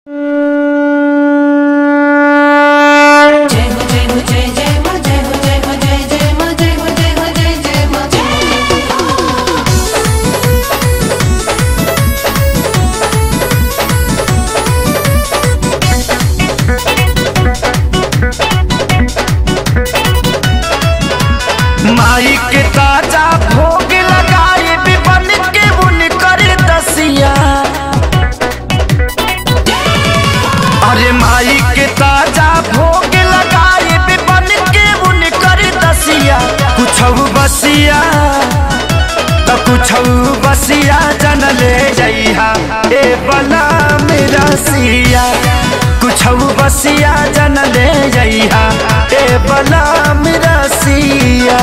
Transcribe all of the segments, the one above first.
माई के ताजा भोग लगाए बिबन के उनकर दसिया। अरे माई के ताजा भोग लगाए बिबन के उनकर दसिया। कुछ बसिया तो कुछ बसिया जन ले जइहा ए बला मेरा सिया। कुछ बसिया जन ले जइहा ए बला मेरा सिया।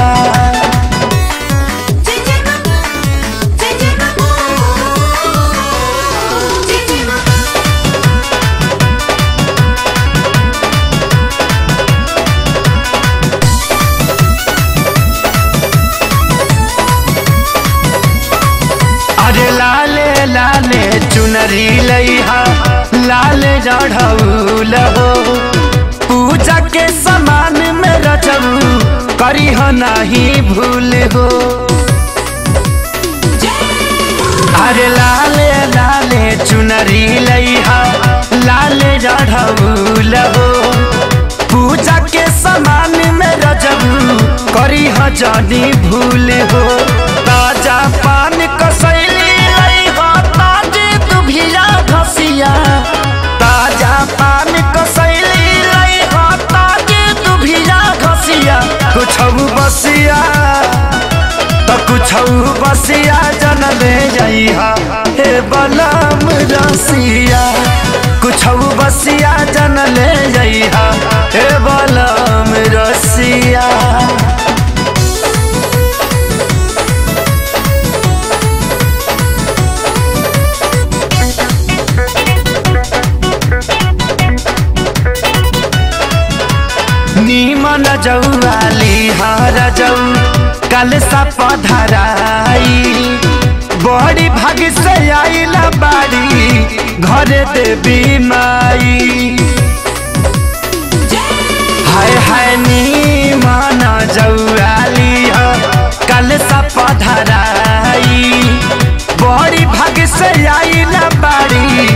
अरे लाले लाले चुनरी लइहा लाले जढ़ौल हो। पूजा के समान में रचबू करी हो नहीं भूल हो। अरे लाले लाले चुनरी लइहा लाले जढ़ौल हो। पूजा के समान में रचबू करी हो जानी भूल हो। ताजा पान कसैली लइहा ताजे दुभिया घसिया। ताजा पान कसैली लइहा ताजे दुभिया घसिया। कुछ बसिया तो कुछ बसिया जन ले जइहा हे बलम रसिया। कुछ बसिया जन ले जइहा हे बलम रसिया। नीमन जौवाली हर जौ कल सा पधराई। बड़ी भाग से आइला बाड़ी घरे देवी माई। हाय हाय नीमन जौवाली कल सा पधराई। बड़ी भाग से आइला बाड़ी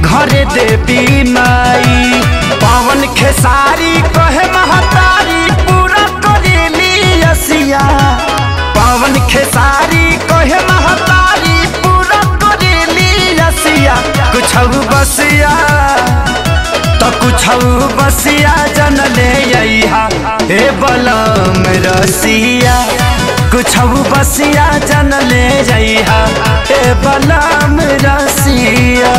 घरे देवी माई। पवन खेसारी कहे महतारी पूरा करेली असिया। पवन खेसारी कहे महतारी पूरा करेली असिया। कुछ बसिया तो कुछ बसिया जन ले अइहा हे बलम रसिया। कुछ बसिया जन ले जइहा हे बलम रसिया।